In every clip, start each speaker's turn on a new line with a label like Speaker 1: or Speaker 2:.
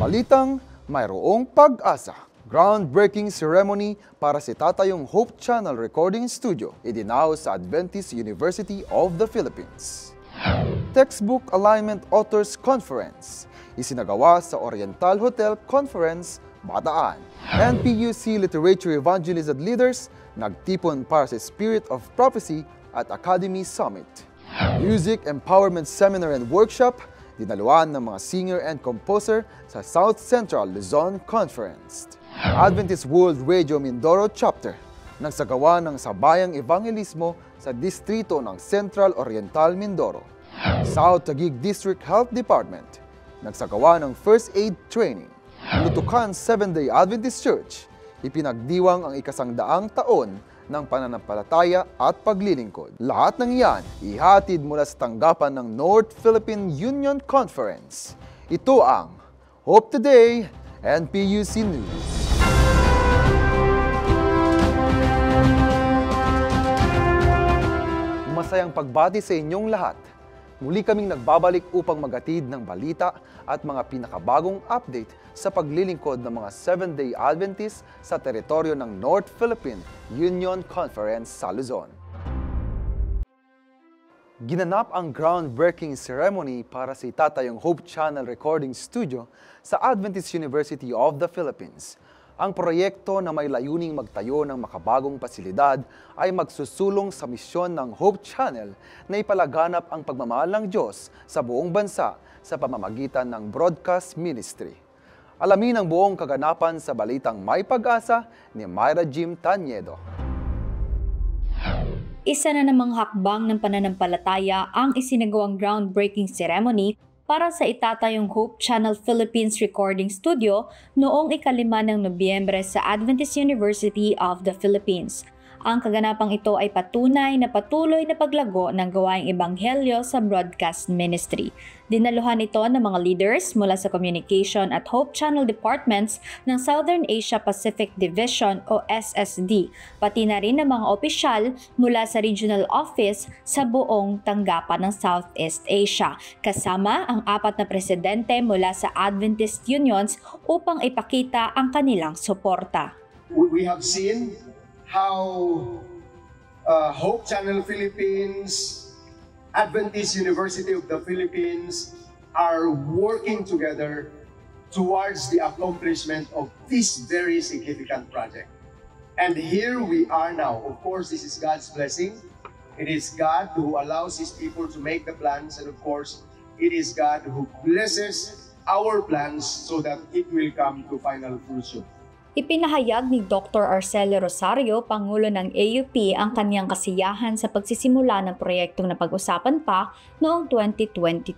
Speaker 1: Balitang Mayroong Pag-asa. Groundbreaking ceremony para sa Tatayong Hope Channel Recording Studio idinaw sa Adventist University of the Philippines. Textbook Alignment Authors Conference isinagawa sa Oriental Hotel Conference, Bataan. NPUC Literature Evangelism Leaders nagtipon para sa Spirit of Prophecy at Academy Summit. Music Empowerment Seminar and Workshop dinaluan ng mga singer and composer sa South Central Luzon Conference. Adventist World Radio Mindoro Chapter nagsagawa ng sabayang evangelismo sa distrito ng Central Oriental Mindoro. South Taguig District Health Department nagsagawa ng First Aid Training. Lutukan Seventh-day Adventist Church ipinagdiwang ang ikasangdaang taon ng pananampalataya at paglilingkod. Lahat ng iyan, ihatid mula sa tanggapan ng North Philippine Union Conference. Ito ang Hope Today, NPUC News. Masayang pagbati sa inyong lahat. Muli kaming nagbabalik upang magatid ng balita at mga pinakabagong update sa paglilingkod ng mga Seventh-day Adventist sa teritoryo ng North Philippine Union Conference sa Luzon. Ginanap ang groundbreaking ceremony para sa Tatayong Hope Channel Recording Studio sa Adventist University of the Philippines. Ang proyekto na may layuning magtayo ng makabagong pasilidad ay magsusulong sa misyon ng Hope Channel na ipalaganap ang pagmamahal ng Diyos sa buong bansa sa pamamagitan ng broadcast ministry. Alamin ang buong kaganapan sa balitang May Pag-asa ni Myra Jim Tanyedo.
Speaker 2: Isa na namang hakbang ng pananampalataya ang isinagawang groundbreaking ceremony para sa itatayong Hope Channel Philippines Recording Studio noong 5 ng Nobyembre sa Adventist University of the Philippines. Ang kaganapang ito ay patunay na patuloy na paglago ng gawaing ebanghelyo sa broadcast ministry. Dinaluhan ito ng mga leaders mula sa Communication at Hope Channel Departments ng Southern Asia Pacific Division o SSD, pati na rin ng mga opisyal mula sa Regional Office sa buong tanggapan ng Southeast Asia, kasama ang 4 na presidente mula sa Adventist Unions upang ipakita ang kanilang suporta.
Speaker 3: We have seen how Hope Channel Philippines, Adventist University of the Philippines are working together towards the accomplishment of this very significant project. And here we are now. Of course, this is God's blessing. It is God who allows His people to make the plans, and of course, it is God who blesses our plans so that it will come to final fruition.
Speaker 2: Ipinahayag ni Dr. Arcelo Rosario, Pangulo ng AUP, ang kanyang kasiyahan sa pagsisimula ng proyektong napag-usapan pa noong 2022.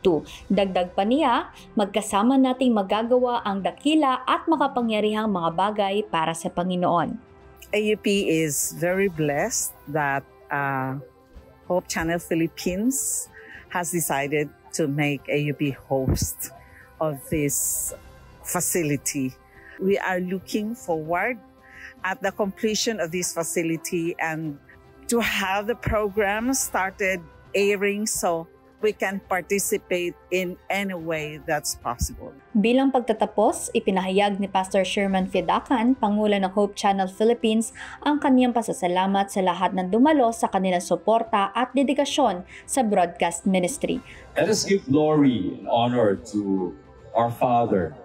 Speaker 2: Dagdag pa niya, magkasama nating magagawa ang dakila at makapangyarihang mga bagay para sa Panginoon.
Speaker 4: AUP is very blessed that Hope Channel Philippines has decided to make AUP host of this facility. We are looking forward at the completion of this facility and to have the program started airing so we can participate in any way that's possible.
Speaker 2: Bilang pagtatapos, ipinahayag ni Pastor Sherman Fedakan, Pangulo ng Hope Channel Philippines, ang kaniyang pasasalamat sa lahat ng dumalo sa kanilang suporta at dedikasyon sa broadcast ministry.
Speaker 5: Let us give glory and honor to our Father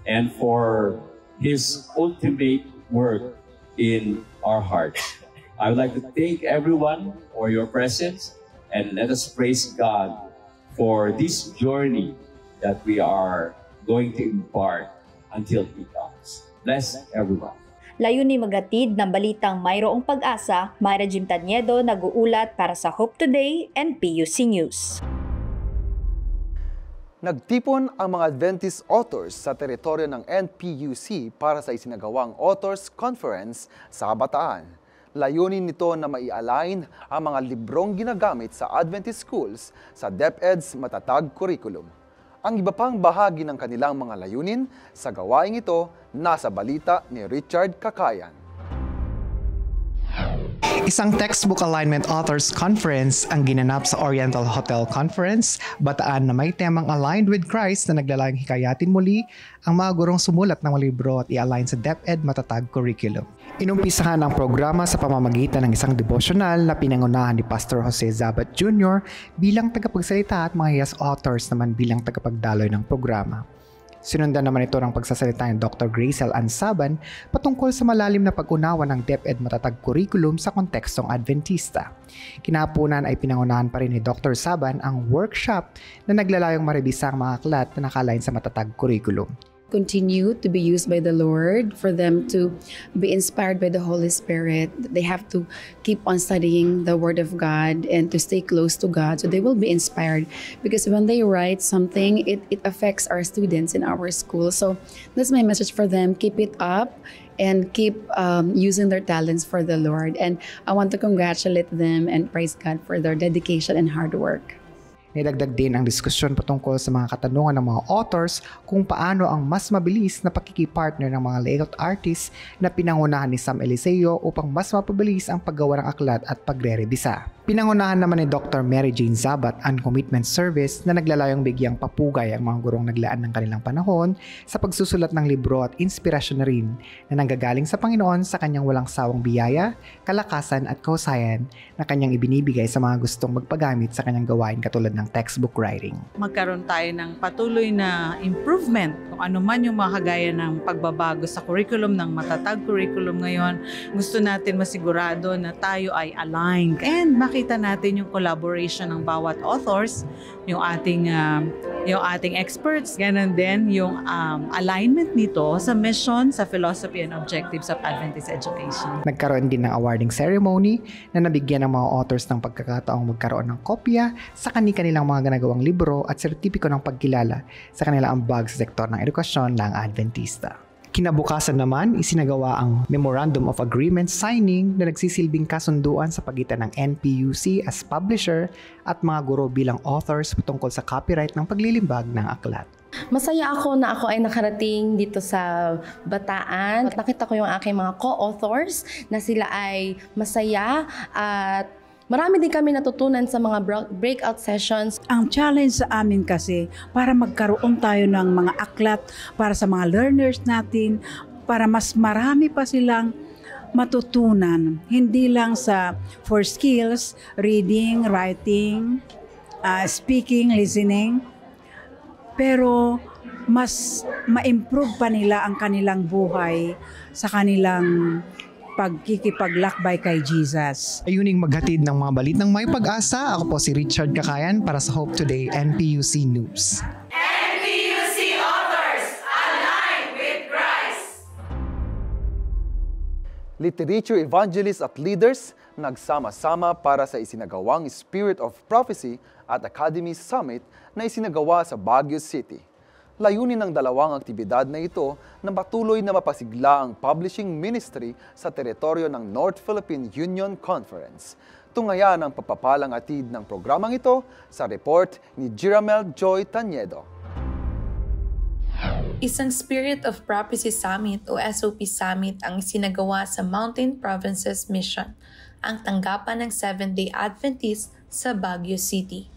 Speaker 5: and for His ultimate work in our hearts. I would like to thank everyone for your presence, and let us praise God for this journey that we are going to embark until He comes. Bless everyone.
Speaker 2: Layunin magatid ng balitang Mayroong Pag-asa, Myra Jim Tanyedo, nag-uulat para sa Hope Today and PUC News.
Speaker 1: Nagtipon ang mga Adventist authors sa teritoryo ng NPUC para sa isinagawang Authors Conference sa Bataan. Layunin nito na mai-align ang mga librong ginagamit sa Adventist schools sa DepEd's matatag curriculum. Ang iba pang bahagi ng kanilang mga layunin sa gawaing ito nasa balita ni Richard Kakayan.
Speaker 6: Isang textbook alignment authors conference ang ginanap sa Oriental Hotel Conference, bataan na may temang aligned with Christ na naglalayong hikayatin muli ang mga gurong sumulat ng mga libro at i-align sa DepEd matatag curriculum. Inumpisahan ang programa sa pamamagitan ng isang devotional na pinangunahan ni Pastor Jose Zabat Jr. bilang tagapagsalita at mga guest authors naman bilang tagapagdaloy ng programa. Sinundan naman ito ng pagsasalita ni Dr. Gracel Ansaban patungkol sa malalim na pag-unawa ng DepEd matatag curriculum sa kontekstong Adventista. Kinahaponan ay pinangunahan pa rin ni Dr. Saban ang workshop na naglalayong marebisa ang mga aklat na nakalain sa matatag curriculum.
Speaker 7: Continue to be used by the Lord, for them to be inspired by the Holy Spirit. They have to keep on studying the Word of God and to stay close to God so they will be inspired, because when they write something, it affects our students in our school. So that's my message for them. Keep it up and keep using their talents for the Lord. And I want to congratulate them and praise God for their dedication and hard work.
Speaker 6: Nidagdag din ang diskusyon patungkol sa mga katanungan ng mga authors kung paano ang mas mabilis na pakikipartner ng mga layout artists na pinangunahan ni Sam Eliseo upang mas mapabilis ang paggawa ng aklat at pagre-rebisa. Pinangunahan naman ni Dr. Mary Jane Zabat ang commitment service na naglalayong bigyang papugay ang mga gurong naglaan ng kanilang panahon sa pagsusulat ng libro at inspirasyon na rin na nanggagaling sa Panginoon sa kanyang walang sawang biyaya, kalakasan at kahusayan na kanyang ibinibigay sa mga gustong magpagamit sa kanyang gawain katulad ng textbook writing.
Speaker 8: Magkaroon tayo ng patuloy na improvement kung ano man yung mga kagaya ng pagbabago sa curriculum ng matatag curriculum ngayon. Gusto natin masigurado na tayo ay aligned and makita natin yung collaboration ng bawat authors, yung ating experts, ganun din yung alignment nito sa mission, sa philosophy and objectives of Adventist education.
Speaker 6: Nagkaroon din ng awarding ceremony na nabigyan ng mga authors ng pagkakataong magkaroon ng kopya sa kanilang mga ginagawang libro at sertipiko ng pagkilala sa kanilang ambag sa sektor ng edukasyon ng Adventista. Kinabukasan naman, isinagawa ang Memorandum of Agreement signing na nagsisilbing kasunduan sa pagitan ng NPUC as publisher at mga guro bilang authors patungkol sa copyright ng paglilimbag ng aklat.
Speaker 9: Masaya ako na ako ay nakarating dito sa Bataan. Nakita ko yung aking mga co-authors na sila ay masaya at marami din kami natutunan sa mga breakout sessions.
Speaker 8: Ang challenge sa amin kasi para magkaroon tayo ng mga aklat para sa mga learners natin, para mas marami pa silang matutunan. Hindi lang for skills, reading, writing, speaking, listening, pero mas ma-improve pa nila ang kanilang buhay sa kanilang pagkikipaglakbay kay Jesus.
Speaker 6: Ayuning maghatid ng mga balitang may pag-asa. Ako po si Richard Kakayan para sa Hope Today NPUC News.
Speaker 10: NPUC authors, aligned with Christ.
Speaker 1: Literature evangelists at leaders nagsama-sama para sa isinagawang Spirit of Prophecy at Academy Summit na isinagawa sa Baguio City. Layunin ng dalawang aktibidad na ito na patuloy na mapasigla ang publishing ministry sa teritoryo ng North Philippine Union Conference. Tungayan ang papapalang atid ng programang ito sa report ni Jiramel Joy Tanyedo.
Speaker 11: Isang Spirit of Prophecy Summit o SOP Summit ang isinagawa sa Mountain Provinces Mission, ang tanggapan ng Seventh-day Adventist sa Baguio City.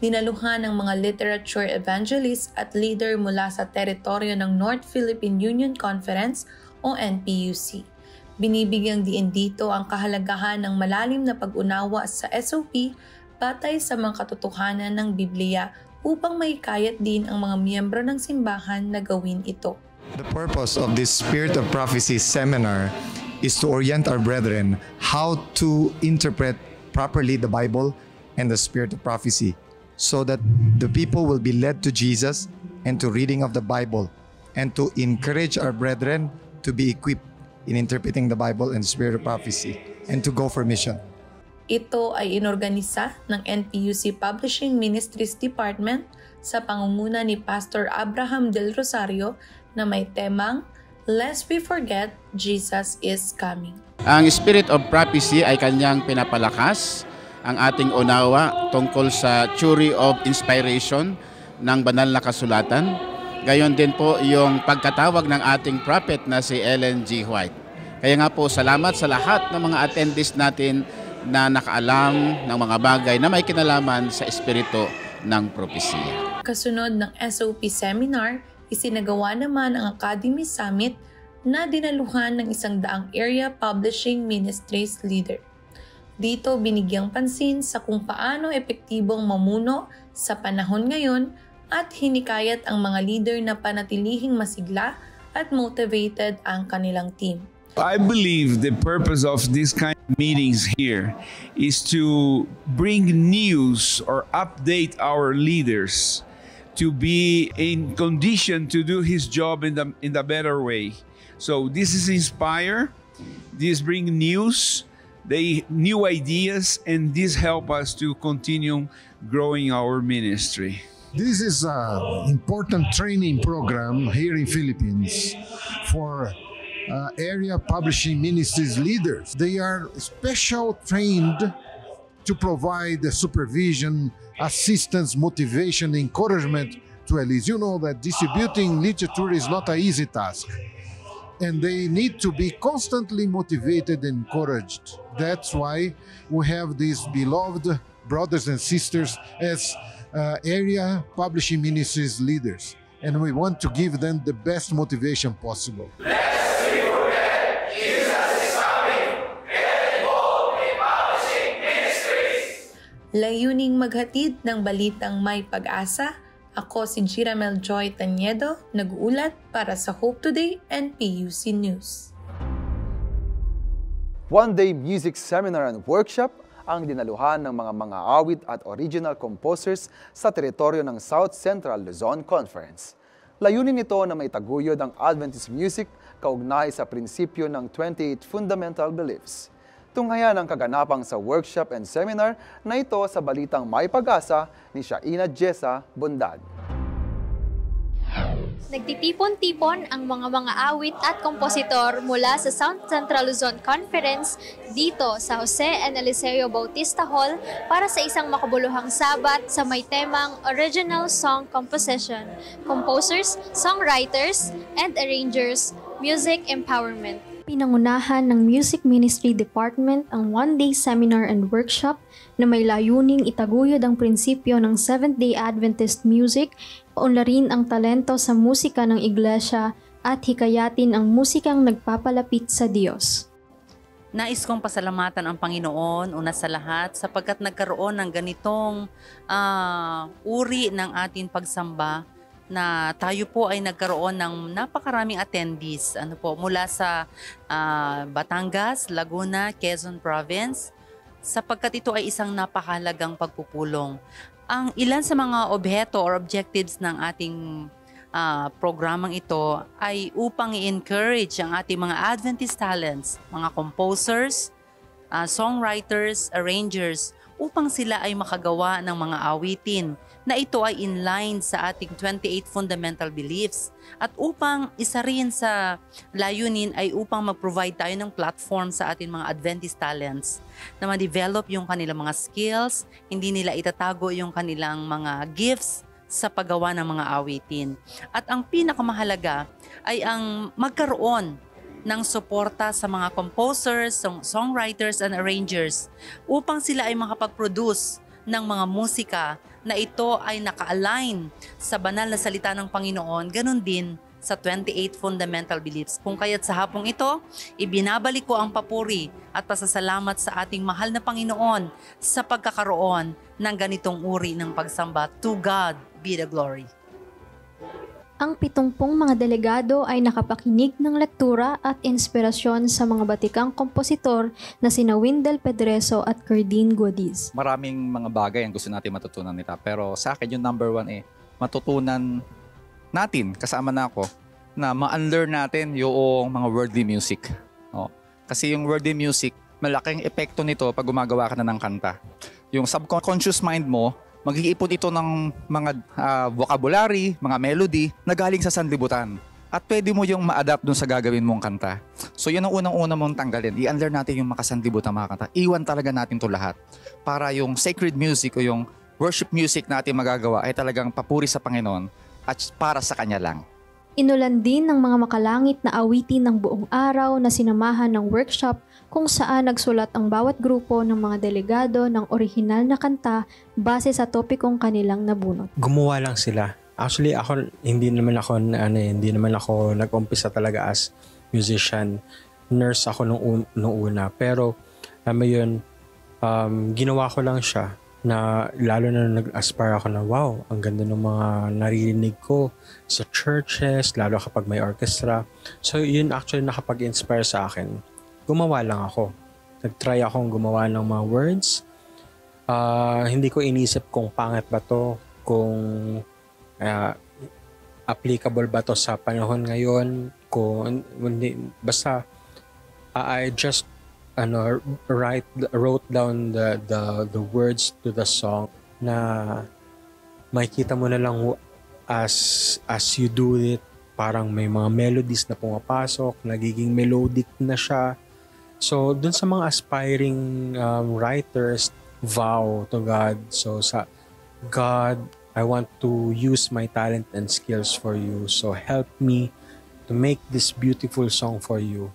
Speaker 11: Dinaluhan ng mga literature evangelists at leader mula sa teritoryo ng North Philippine Union Conference o NPUC. Binibigyang diin dito ang kahalagahan ng malalim na pag-unawa sa SOP batay sa mga katotohanan ng Biblia upang maikayat din ang mga miyembro ng simbahan na gawin ito.
Speaker 12: The purpose of this Spirit of Prophecy seminar is to orient our brethren how to interpret properly the Bible and the Spirit of Prophecy, so that the people will be led to Jesus and to reading of the Bible, and to encourage our brethren to be equipped in interpreting the Bible and the Spirit of Prophecy, and to go for mission.
Speaker 11: Ito ay inorganisa ng NPUC Publishing Ministries Department sa pangunguna ni Pastor Abraham Del Rosario na may temang Lest We Forget Jesus is Coming.
Speaker 13: Ang Spirit of Prophecy ay kanyang pinapalakas ang ating unawa tungkol sa theory of inspiration ng banal na kasulatan. Gayon din po yung pagkatawag ng ating prophet na si Ellen G. White. Kaya nga po, salamat sa lahat ng mga attendees natin na nakaalam ng mga bagay na may kinalaman sa espiritu ng propesiya.
Speaker 11: Kasunod ng SOP Seminar, isinagawa naman ang Academy Summit na dinaluhan ng 100 Area Publishing Ministries leader. Dito binigyang pansin sa kung paano epektibong mamuno sa panahon ngayon at hinikayat ang mga leader na panatilihing masigla at motivated ang kanilang team.
Speaker 14: I believe the purpose of this kind of meetings here is to bring news or update our leaders to be in condition to do his job in the better way. So this is inspire, this bring news, new ideas, and this help us to continue growing our ministry.
Speaker 15: This is an important training program here in Philippines for area publishing ministries leaders. They are special trained to provide the supervision, assistance, motivation, encouragement to elites. You know that distributing literature is not an easy task, and they need to be constantly motivated and encouraged. That's why we have these beloved brothers and sisters as area publishing ministries leaders, and we want to give them the best motivation possible.
Speaker 11: Layuning maghatid ng balitang may pag-asa, ako si Jiramel Joy Tanyedo, nag-uulat para sa Hope Today and PUC News.
Speaker 1: One-day music seminar and workshop ang dinaluhan ng mga awit at original composers sa teritoryo ng South Central Luzon Conference. Layunin nito na maitaguyod ang Adventist music kaugnay sa prinsipyo ng 28 Fundamental Beliefs. Tunghayan ang kaganapang sa workshop and seminar na ito sa balitang May Pag-asa ni Shaina Jessa Bondad.
Speaker 16: Nagtitipon-tipon ang mga awit at kompositor mula sa South Central Luzon Conference dito sa Jose N. Eliseo Bautista Hall para sa isang makabuluhang sabat sa may temang Original Song Composition, Composers, Songwriters, and Arrangers, Music Empowerment. Pinangunahan ng Music Ministry Department ang one-day seminar and workshop na may layuning itaguyod ang prinsipyo ng Seventh-day Adventist music, paunlarin ang talento sa musika ng iglesia at hikayatin ang musikang nagpapalapit sa Diyos.
Speaker 17: Nais kong pasalamatan ang Panginoon una sa lahat sapagkat nagkaroon ng ganitong uri ng ating pagsamba na tayo po ay nagkaroon ng napakaraming attendees mula sa Batangas, Laguna, Quezon Province sapagkat ito ay isang napakahalagang pagpupulong. Ang ilan sa mga objeto or objectives ng ating programang ito ay upang i-encourage ang ating mga Adventist talents, mga composers, songwriters, arrangers, upang sila ay makagawa ng mga awitin na ito ay in line sa ating 28 fundamental beliefs. At upang isa rin sa layunin ay upang mag-provide tayo ng platform sa ating mga Adventist talents na ma-develop yung kanilang mga skills, hindi nila itatago yung kanilang mga gifts sa paggawa ng mga awitin. At ang pinakamahalaga ay ang magkaroon ng suporta sa mga composers, songwriters, and arrangers upang sila ay makapag-produce ng mga musika na ito ay naka-align sa banal na salita ng Panginoon, ganun din sa 28 fundamental beliefs. Kung kaya't sa hapong ito, ibinabalik ko ang papuri at pasasalamat sa ating mahal na Panginoon sa pagkakaroon ng ganitong uri ng pagsamba. To God be the glory.
Speaker 16: Ang 70 mga delegado ay nakapakinig ng lektura at inspirasyon sa mga batikang kompositor na sina Windel Pedreso at Cardine Guadiz.
Speaker 18: Maraming mga bagay ang gusto natin matutunan nila. Pero sa akin yung number 1 matutunan natin, kasama na ako, na ma-unlearn natin yung mga worldly music. Kasi yung worldly music, malaking epekto nito pag gumagawa ka na ng kanta. Yung subconscious mind mo, mag-iipon ito ng mga vocabulary, mga melody na galing sa sanlibutan. At pwede mo yung ma-adapt dun sa gagawin mong kanta. So yun ang unang-una mong tanggalin. I-unlearn natin yung makasanlibutan mga kanta. Iwan talaga natin to lahat. Para yung sacred music o yung worship music natin magagawa ay talagang papuri sa Panginoon at para sa Kanya lang.
Speaker 16: Inulan din ng mga makalangit na awitin ng buong araw na sinamahan ng workshop kung saan nagsulat ang bawat grupo ng mga delegado ng orihinal na kanta base sa topikong kanilang nabunot.
Speaker 19: Gumawa lang sila. Actually, hindi naman ako nag-umpisa talaga as musician. Nurse ako nung una. Pero, ginawa ko lang siya na lalo na nag-aspire ako na wow, ang ganda ng mga naririnig ko sa churches, lalo kapag may orchestra. So yun actually nakapag-inspire sa akin. Gumawa lang ako. Nag-try akong gumawa ng mga words. Hindi ko inisip kung pangit ba to, kung applicable ba to sa panahon ngayon, basta I just wrote down the words to the song na makikita mo na lang as you do it, parang may mga melodies na pumapasok, nagiging melodic na siya. So dun sa mga aspiring writers, vow to God. So sa God, I want to use my talent and skills for you. So help me to make this beautiful song for you.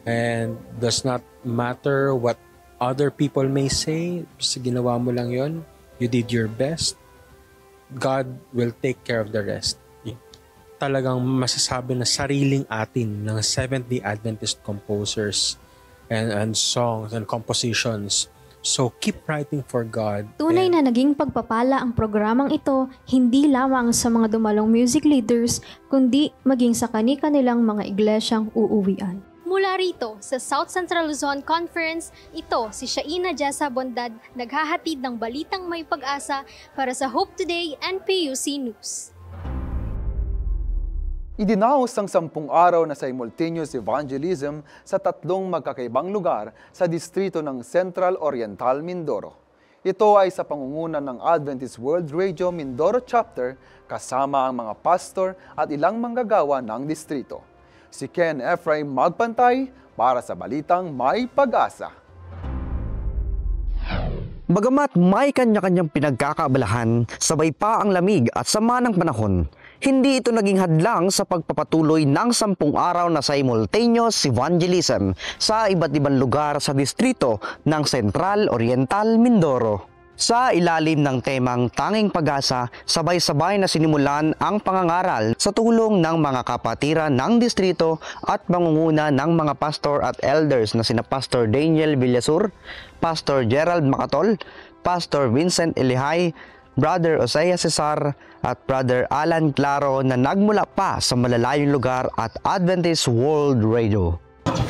Speaker 19: And does not matter what other people may say, basta ginawa mo lang yon, you did your best, God will take care of the rest. Talagang masasabi na sariling atin ng Seventh-day Adventist composers and songs and compositions. So keep writing for God.
Speaker 16: Tunay na naging pagpapala ang programang ito, hindi lamang sa mga dumalong music leaders, kundi maging sa kani-kanilang mga iglesyang uuwian. Mula rito sa South Central Luzon Conference, ito si Shaina Jessa Bondad, naghahatid ng balitang may pag-asa para sa Hope Today and PUC News.
Speaker 1: Idinaos ang 10 araw na simultaneous evangelism sa 3 magkakaibang lugar sa distrito ng Central Oriental Mindoro. Ito ay sa pangunguna ng Adventist World Radio Mindoro Chapter kasama ang mga pastor at ilang manggagawa ng distrito. Si Ken Ephraim magpantay para sa balitang may pag-asa.
Speaker 20: Bagamat may kanya-kanyang pinagkakaabalahan, sabay pa ang lamig at sama ng panahon, hindi ito naging hadlang sa pagpapatuloy ng 10 araw na simultaneous evangelism sa iba't ibang lugar sa distrito ng Central Oriental Mindoro. Sa ilalim ng temang Tanging Pag-asa, sabay-sabay na sinimulan ang pangangaral sa tulong ng mga kapatiran ng distrito at mangunguna ng mga pastor at elders na sina Pastor Daniel Villasur, Pastor Gerald Macatol, Pastor Vincent Elihay, Brother Osea Cesar at Brother Alan Claro na nagmula pa sa malalayong lugar at Adventist World Radio.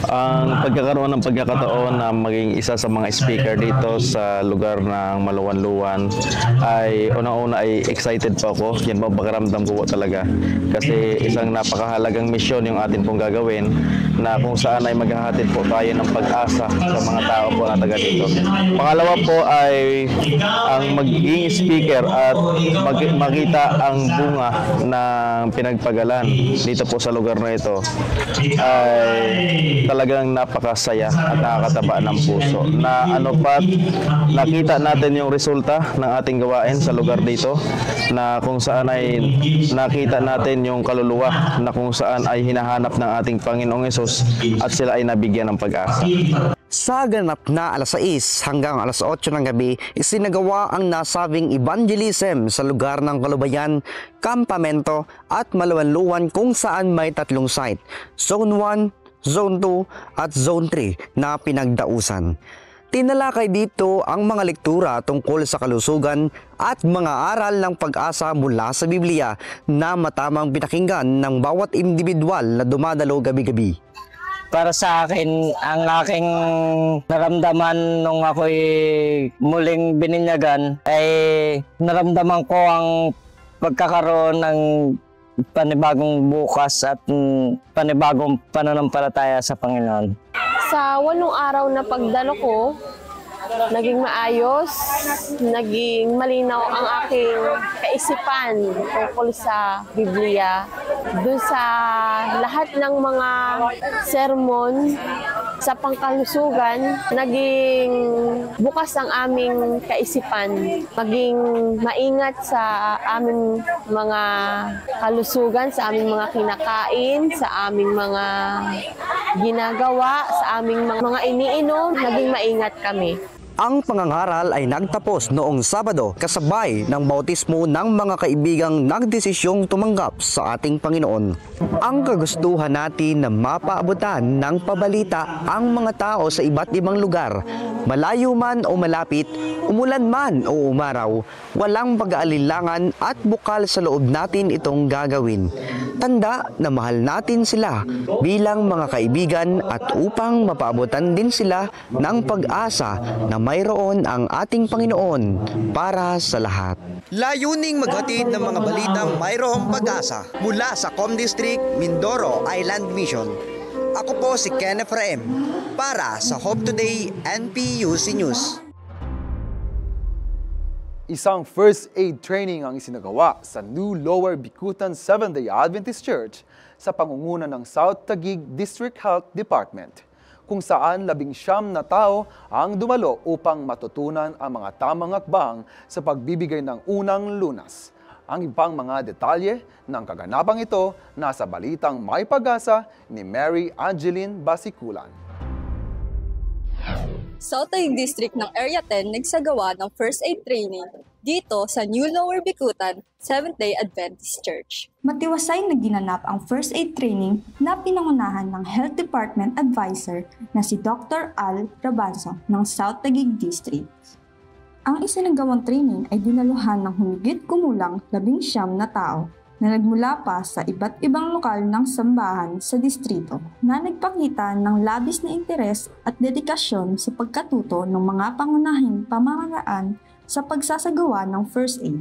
Speaker 21: Ang pagkakaroon ng pagkakataon na maging isa sa mga speaker dito sa lugar ng Maluwan-Luwan ay unang-una ay excited po ako. Yan po pakiramdam ko po talaga. Kasi isang napakahalagang misyon yung atin pong gagawin na kung saan ay maghahatid po tayo ng pag-asa sa mga tao po na taga dito. Pangalawa po ay ang magiging speaker at makita ang bunga ng pinagpagalan dito po sa lugar na ito ay talagang napakasaya at nakakataba ng puso na nakita natin yung resulta ng ating gawain sa lugar dito na kung saan ay nakita natin yung kaluluwa na kung saan ay hinahanap ng ating Panginoong Hesus at sila ay nabigyan ng pag-asa.
Speaker 20: Sa ganap na alas 6 hanggang alas 8 ng gabi, isinagawa ang nasabing evangelism sa lugar ng Kalubayan, Kampamento at Maluwan-Luwan kung saan may 3 site, Zone 1, Zone 2 at Zone 3 na pinagdausan. Tinalakay dito ang mga lektura tungkol sa kalusugan at mga aral ng pag-asa mula sa Biblia na matamang pinakinggan ng bawat individual na dumadalo gabi-gabi.
Speaker 22: Para sa akin, ang aking naramdaman nung ako'y muling bininyagan ay naramdaman ko ang pagkakaroon ng panibagong bukas at panibagong pananampalataya sa Panginoon.
Speaker 23: Sa 8 araw na pagdalo ko, naging maayos, naging malinaw ang aking kaisipan tungkol sa Biblia. Doon sa lahat ng mga sermon, sa pangkalusugan, naging bukas ang aming kaisipan, maging maingat sa aming mga kalusugan, sa aming mga kinakain, sa aming mga ginagawa, sa aming mga iniinom, naging maingat kami.
Speaker 20: Ang pangangaral ay nagtapos noong Sabado kasabay ng bautismo ng mga kaibigang nagdesisyong tumanggap sa ating Panginoon. Ang kagustuhan natin na mapaabutan ng pabalita ang mga tao sa iba't ibang lugar, malayo man o malapit, umulan man o umaraw, walang pag-aalilangan at bukal sa loob natin itong gagawin. Tanda na mahal natin sila bilang mga kaibigan at upang mapaabutan din sila ng pag-asa na mayroon ang ating Panginoon para sa lahat. Layuning maghatid ng mga balitang mayroong pag-asa mula sa Comdistrict Mindoro Island Mission. Ako po si Kenneth Raem para sa Hope Today NPUC News.
Speaker 1: Isang first aid training ang isinagawa sa New Lower Bicutan Seventh-day Adventist Church sa pangunguna ng South Taguig District Health Department, kung saan 19 na tao ang dumalo upang matutunan ang mga tamang hakbang sa pagbibigay ng unang lunas. Ang ibang mga detalye ng kaganapang ito nasa balitang May Pag-asa ni Mary Angeline Basiculan.
Speaker 3: South Taguig District ng Area 10 nagsagawa ng first aid training dito sa New Lower Bicutan Seventh-day Adventist Church.
Speaker 4: Matiwasay na ginanap ang first aid training na pinangunahan ng Health Department Advisor na si Dr. Al Rabanzo ng South Taguig District. Ang isinagawang training ay dinaluhan ng humigit kumulang 19 na tao na nagmula pa sa iba't ibang lokal ng sambahan sa distrito na nagpakita ng labis na interes at dedikasyon sa pagkatuto ng mga pangunahing pamamaraan sa pagsasagawa ng first aid.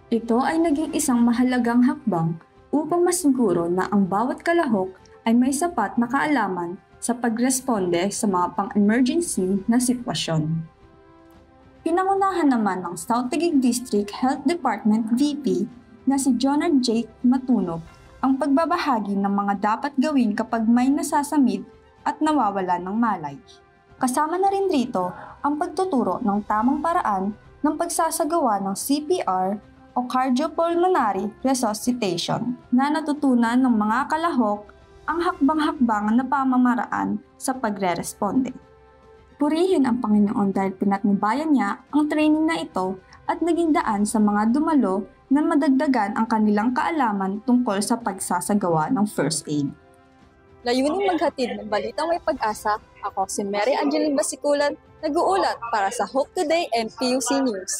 Speaker 4: Ito ay naging isang mahalagang hakbang upang masiguro na ang bawat kalahok ay may sapat na kaalaman sa pagresponde sa mga pang-emergency na sitwasyon. Pinangunahan naman ng South Taguig District Health Department VP na si Jonard J. Matunog ang pagbabahagi ng mga dapat gawin kapag may nasasamid at nawawala ng malay. Kasama na rin rito ang pagtuturo ng tamang paraan ng pagsasagawa ng CPR o cardiopulmonary resuscitation na natutunan ng mga kalahok ang hakbang-hakbangan na pamamaraan sa pagre-responde. Purihin ang Panginoon dahil pinatnubayan niya ang training na ito at naging daan sa mga dumalo na madagdagan ang kanilang kaalaman tungkol sa pagsasagawa ng first aid.
Speaker 3: Layuning maghatid ng balitang may pag-asa, ako si Mary Angeline Basiculan, nag-uulat para sa Hope Today NPUC News.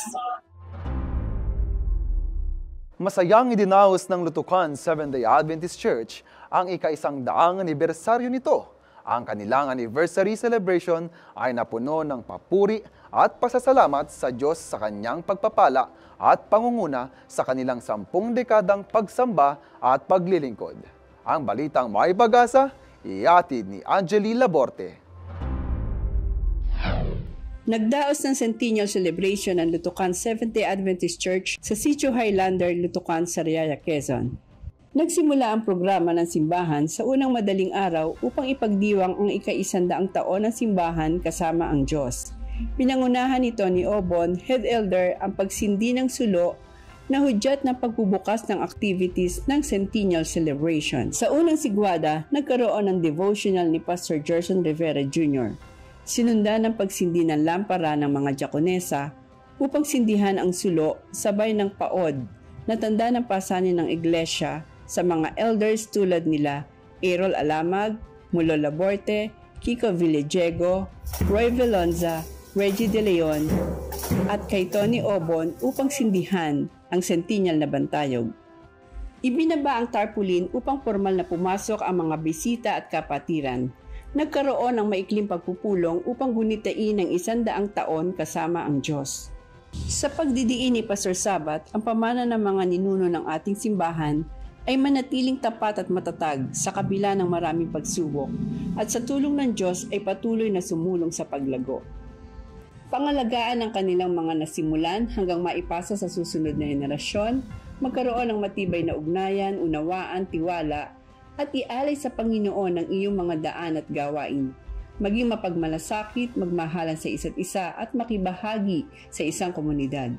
Speaker 1: Masayang idinaos ng Lutukan Seventh-day Adventist Church ang ika-100 anibersaryo nito. Ang kanilang anniversary celebration ay napuno ng papuri at pasasalamat sa Diyos sa kanyang pagpapala at pangunguna sa kanilang 10 dekadang pagsamba at paglilingkod. Ang balitang May Pag-asa, iatid ni Angeli Laborte.
Speaker 5: Nagdaos ng Centennial Celebration ang Lutukan Seventh-day Adventist Church sa Sitio Highlander, Lutukan, Sariaya, Quezon. Nagsimula ang programa ng simbahan sa unang madaling araw upang ipagdiwang ang ika-100 taon ng simbahan kasama ang Diyos. Pinangunahan nito ni Obon, Head Elder, ang pagsindi ng sulo na hudyat ng pagbubukas ng activities ng Centennial Celebration. Sa unang sigwada, nagkaroon ng devotional ni Pastor Gerson Rivera Jr. Sinundan ng pagsindi ng lampara ng mga diakonesa upang sindihan ang sulo sabay ng paod na tanda ng pasanin ng iglesia sa mga elders tulad nila Errol Alamag, Mulo Laborte, Kiko Villejego, Roy Velonza, Reggie De Leon at kay Tony Obon upang sindihan ang Centennial na bantayog. Ibinaba ang tarpaulin upang formal na pumasok ang mga bisita at kapatiran. Nagkaroon ng maikling pagpupulong upang gunitain ang 100 taon kasama ang Diyos. Sa pagdidiin ni Pastor Sabat, ang pamana ng mga ninuno ng ating simbahan ay manatiling tapat at matatag sa kabila ng maraming pagsubok at sa tulong ng Diyos ay patuloy na sumulong sa paglago. Pangalagaan ang kanilang mga nasimulan hanggang maipasa sa susunod na henerasyon, magkaroon ng matibay na ugnayan, unawaan, tiwala at ialay sa Panginoon ang iyong mga daan at gawain. maging mapagmalasakit, magmahalan sa isa't isa at makibahagi sa isang komunidad.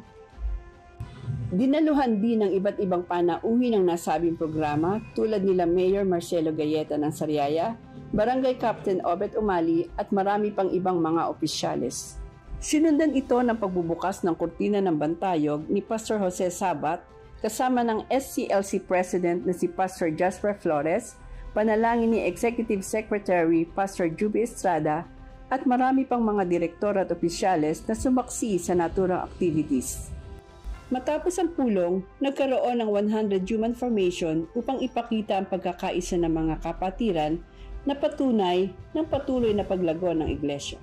Speaker 5: Dinaluhan din ng iba't ibang panauhin ng nasabing programa tulad nila Mayor Marcelo Galleta ng Sariaya, Barangay Captain Obet Umali at marami pang ibang mga opisyales. Sinundan ito ng pagbubukas ng kurtina ng bantayog ni Pastor Jose Sabat kasama ng SCLC President na si Pastor Jasper Flores, panalangin ni Executive Secretary Pastor Juby Estrada at marami pang mga direktor at opisyales na sumaksi sa naturang activities. Matapos ang pulong, nagkaroon ng 100 human formation upang ipakita ang pagkakaisa ng mga kapatiran na patunay ng patuloy na paglago ng iglesia.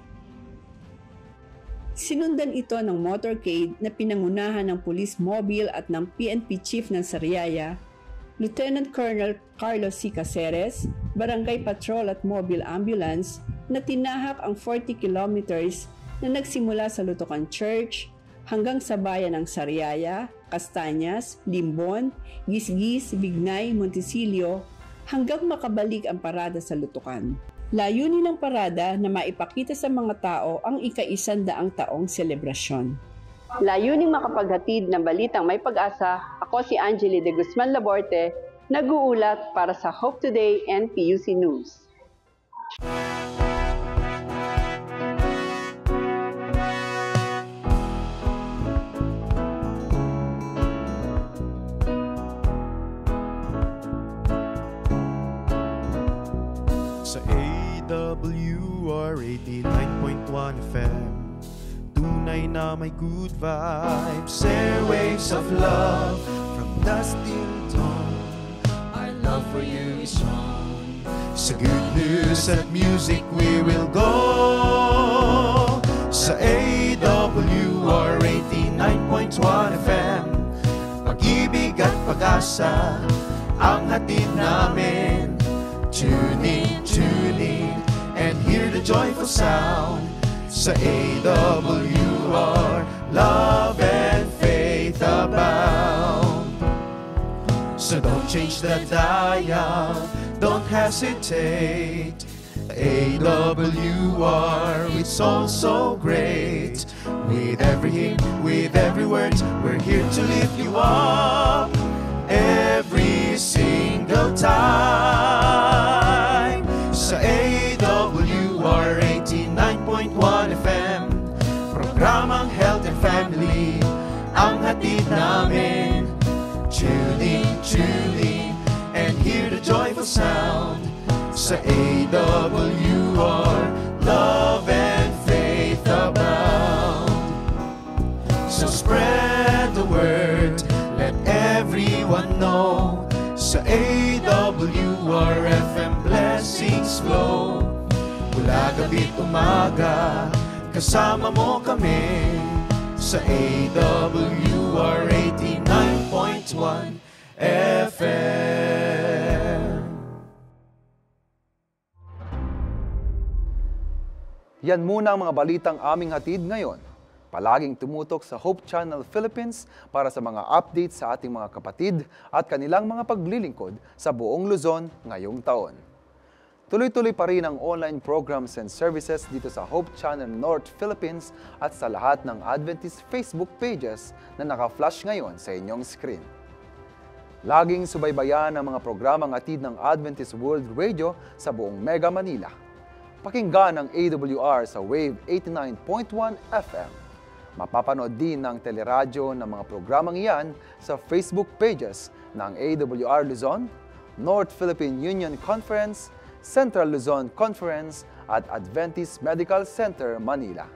Speaker 5: Sinundan ito ng motorcade na pinangunahan ng Police Mobile at ng PNP Chief ng Sariaya, Lieutenant Colonel Carlos C. Caceres, Barangay Patrol at Mobile Ambulance na tinahak ang 40 kilometers na nagsimula sa Lutucan Church hanggang sa bayan ng Sariaya, Castañas, Limbon, Gisgis, Bignay, Montesilio hanggang makabalik ang parada sa Lutucan. Layunin ng parada na maipakita sa mga tao ang ika-100 taong selebrasyon. Layuning makapaghatid ng balitang may pag-asa, ako si Angeli de Guzman Laborte, nag-uulat para sa Hope Today and PUC News.
Speaker 2: Sa AWR 89.1 FM, tunay na may good vibes, airwaves of love, from dusk till dawn, our love for you is strong. Sa good news at music we will go. Sa AWR 89.1 FM, pag-ibig at pag-asa ang hatid namin. Tune in, and hear the joyful sound. Sa AWR, love and faith abound. So don't change the dial, don't hesitate. AWR, it's all so great. With every hymn, with every word, we're here to lift you up every single time. Sa AWR 89.1 FM, programang Health and Family ang hatid namin. Tune in, and hear the joyful sound. Sa AWR, love and faith abound. So spread the word, let everyone know. Sa AWR FM, blessings flow. Mula gabi't umaga, kasama mo kami. Sa AWR 89.1 FM.
Speaker 1: Yan muna ang mga balitang aming hatid ngayon. Palaging tumutok sa Hope Channel Philippines para sa mga updates sa ating mga kapatid at kanilang mga paglilingkod sa buong Luzon ngayong taon. Tuloy-tuloy pa rin ang online programs and services dito sa Hope Channel North Philippines at sa lahat ng Adventist Facebook pages na naka-flash ngayon sa inyong screen. Laging subaybayan ang mga programang hatid ng Adventist World Radio sa buong Mega Manila. Pakinggan ang AWR sa Wave 89.1 FM. Mapapanood din ng teleradyo ng mga programang iyan sa Facebook pages ng AWR Luzon, North Philippine Union Conference, Central Luzon Conference at Adventist Medical Center, Manila.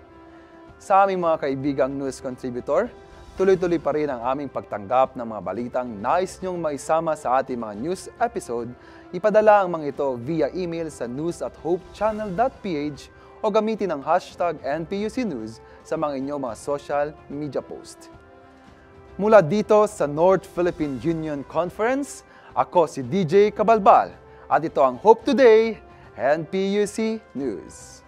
Speaker 1: Sa aming mga kaibigang news contributor, tuloy-tuloy pa rin ang aming pagtanggap ng mga balitang nais niyong maisama sa ating mga news episode. Ipadala ang mga ito via email sa news@hopechannel.ph o gamitin ang hashtag NPUCNews sa mga inyong mga social media post. Mula dito sa North Philippine Union Conference, ako si DJ Cabalbal at ito ang Hope Today NPUC News.